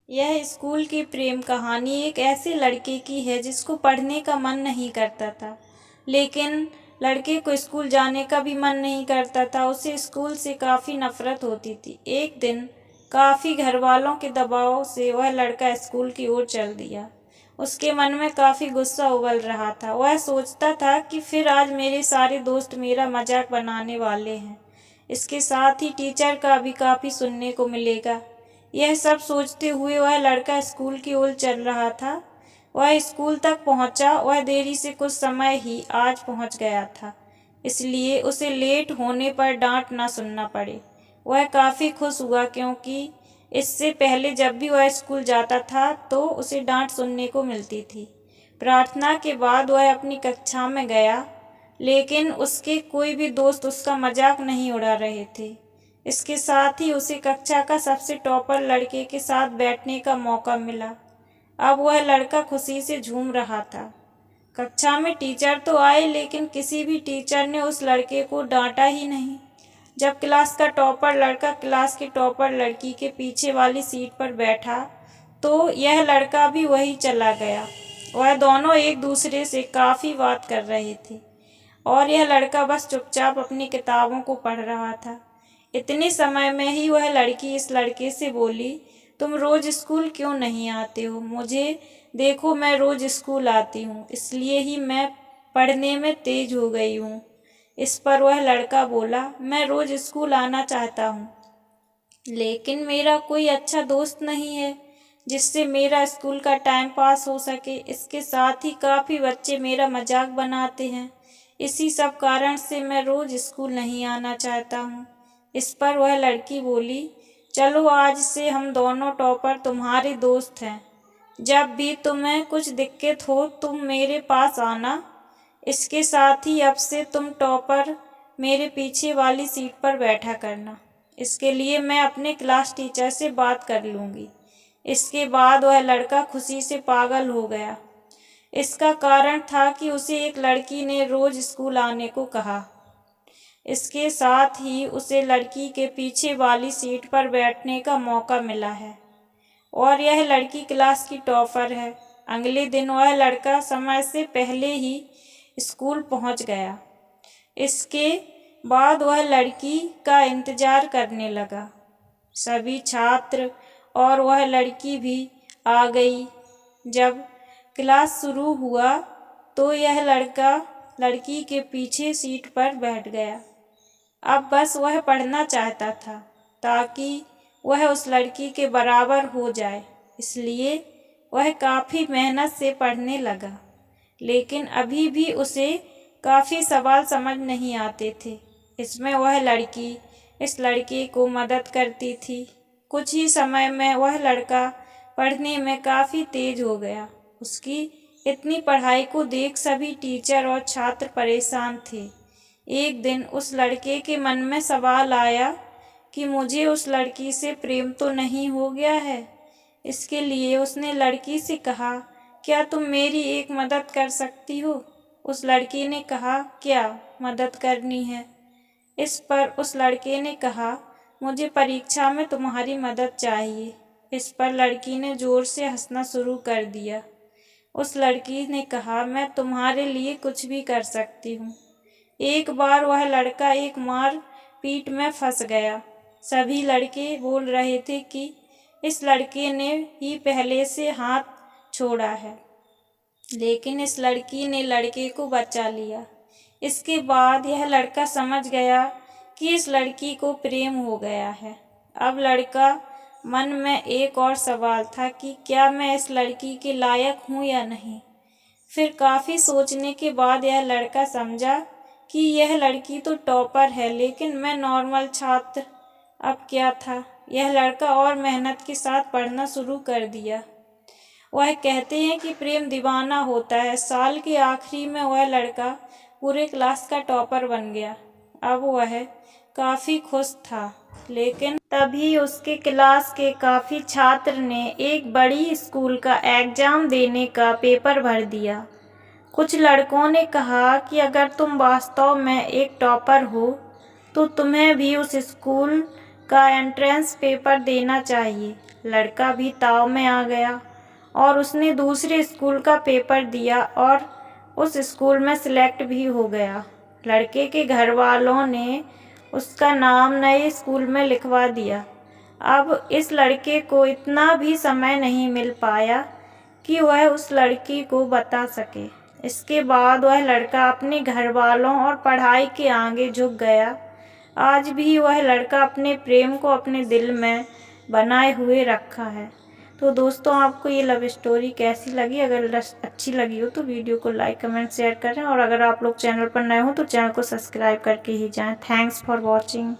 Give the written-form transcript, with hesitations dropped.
यह स्कूल की प्रेम कहानी एक ऐसे लड़के की है जिसको पढ़ने का मन नहीं करता था, लेकिन लड़के को स्कूल जाने का भी मन नहीं करता था। उसे स्कूल से काफ़ी नफरत होती थी। एक दिन काफ़ी घर वालों के दबाव से वह लड़का स्कूल की ओर चल दिया। उसके मन में काफ़ी गुस्सा उबल रहा था। वह सोचता था कि फिर आज मेरे सारे दोस्त मेरा मजाक बनाने वाले हैं। इसके साथ ही टीचर का भी काफ़ी सुनने को मिलेगा। यह सब सोचते हुए वह लड़का स्कूल की ओर चल रहा था। वह स्कूल तक पहुंचा। वह देरी से कुछ समय ही आज पहुंच गया था, इसलिए उसे लेट होने पर डांट न सुनना पड़े। वह काफ़ी खुश हुआ, क्योंकि इससे पहले जब भी वह स्कूल जाता था तो उसे डांट सुनने को मिलती थी। प्रार्थना के बाद वह अपनी कक्षा में गया, लेकिन उसके कोई भी दोस्त उसका मजाक नहीं उड़ा रहे थे। इसके साथ ही उसे कक्षा का सबसे टॉपर लड़के के साथ बैठने का मौका मिला। अब वह लड़का खुशी से झूम रहा था। कक्षा में टीचर तो आए, लेकिन किसी भी टीचर ने उस लड़के को डांटा ही नहीं। जब क्लास का टॉपर लड़का क्लास की टॉपर लड़की के पीछे वाली सीट पर बैठा, तो यह लड़का भी वही चला गया। वह दोनों एक दूसरे से काफ़ी बात कर रहे थे और यह लड़का बस चुपचाप अपनी किताबों को पढ़ रहा था। इतने समय में ही वह लड़की इस लड़के से बोली, तुम रोज़ स्कूल क्यों नहीं आते हो? मुझे देखो, मैं रोज़ स्कूल आती हूँ, इसलिए ही मैं पढ़ने में तेज हो गई हूँ। इस पर वह लड़का बोला, मैं रोज़ स्कूल आना चाहता हूँ, लेकिन मेरा कोई अच्छा दोस्त नहीं है जिससे मेरा स्कूल का टाइम पास हो सके। इसके साथ ही काफ़ी बच्चे मेरा मजाक बनाते हैं। इसी सब कारण से मैं रोज़ स्कूल नहीं आना चाहता हूँ। इस पर वह लड़की बोली, चलो आज से हम दोनों टॉपर तुम्हारे दोस्त हैं। जब भी तुम्हें कुछ दिक्कत हो तुम मेरे पास आना। इसके साथ ही अब से तुम टॉपर मेरे पीछे वाली सीट पर बैठा करना। इसके लिए मैं अपने क्लास टीचर से बात कर लूँगी। इसके बाद वह लड़का खुशी से पागल हो गया। इसका कारण था कि उसे एक लड़की ने रोज़ स्कूल आने को कहा। इसके साथ ही उसे लड़की के पीछे वाली सीट पर बैठने का मौका मिला है और यह लड़की क्लास की टॉपर है। अगले दिन वह लड़का समय से पहले ही स्कूल पहुंच गया। इसके बाद वह लड़की का इंतज़ार करने लगा। सभी छात्र और वह लड़की भी आ गई। जब क्लास शुरू हुआ तो यह लड़का लड़की के पीछे सीट पर बैठ गया। अब बस वह पढ़ना चाहता था ताकि वह उस लड़की के बराबर हो जाए, इसलिए वह काफ़ी मेहनत से पढ़ने लगा। लेकिन अभी भी उसे काफ़ी सवाल समझ नहीं आते थे। इसमें वह लड़की इस लड़के को मदद करती थी। कुछ ही समय में वह लड़का पढ़ने में काफ़ी तेज हो गया। उसकी इतनी पढ़ाई को देख सभी टीचर और छात्र परेशान थे। एक दिन उस लड़के के मन में सवाल आया कि मुझे उस लड़की से प्रेम तो नहीं हो गया है। इसके लिए उसने लड़की से कहा, क्या तुम मेरी एक मदद कर सकती हो? उस लड़की ने कहा, क्या मदद करनी है? इस पर उस लड़के ने कहा, मुझे परीक्षा में तुम्हारी मदद चाहिए। इस पर लड़की ने ज़ोर से हंसना शुरू कर दिया। उस लड़की ने कहा, मैं तुम्हारे लिए कुछ भी कर सकती हूँ। एक बार वह लड़का एक मार पीट में फंस गया। सभी लड़के बोल रहे थे कि इस लड़के ने ही पहले से हाथ छोड़ा है, लेकिन इस लड़की ने लड़के को बचा लिया। इसके बाद यह लड़का समझ गया कि इस लड़की को प्रेम हो गया है। अब लड़का मन में एक और सवाल था कि क्या मैं इस लड़की के लायक हूँ या नहीं। फिर काफ़ी सोचने के बाद यह लड़का समझा कि यह लड़की तो टॉपर है, लेकिन मैं नॉर्मल छात्र। अब क्या था, यह लड़का और मेहनत के साथ पढ़ना शुरू कर दिया। वह कहते हैं कि प्रेम दीवाना होता है। साल के आखिरी में वह लड़का पूरे क्लास का टॉपर बन गया। अब वह काफ़ी खुश था, लेकिन तभी उसके क्लास के काफ़ी छात्र ने एक बड़ी स्कूल का एग्ज़ाम देने का पेपर भर दिया। कुछ लड़कों ने कहा कि अगर तुम वास्तव में एक टॉपर हो तो तुम्हें भी उस स्कूल का एंट्रेंस पेपर देना चाहिए, लड़का भी ताव में आ गया और उसने दूसरे स्कूल का पेपर दिया और उस स्कूल में सिलेक्ट भी हो गया। लड़के के घर वालों ने उसका नाम नए स्कूल में लिखवा दिया। अब इस लड़के को इतना भी समय नहीं मिल पाया कि वह उस लड़की को बता सके। इसके बाद वह लड़का अपने घर वालों और पढ़ाई के आगे झुक गया। आज भी वह लड़का अपने प्रेम को अपने दिल में बनाए हुए रखा है। तो दोस्तों, आपको ये लव स्टोरी कैसी लगी? अगर अच्छी लगी हो तो वीडियो को लाइक कमेंट शेयर करें और अगर आप लोग चैनल पर नए हो तो चैनल को सब्सक्राइब करके ही जाएं। Thanks for watching.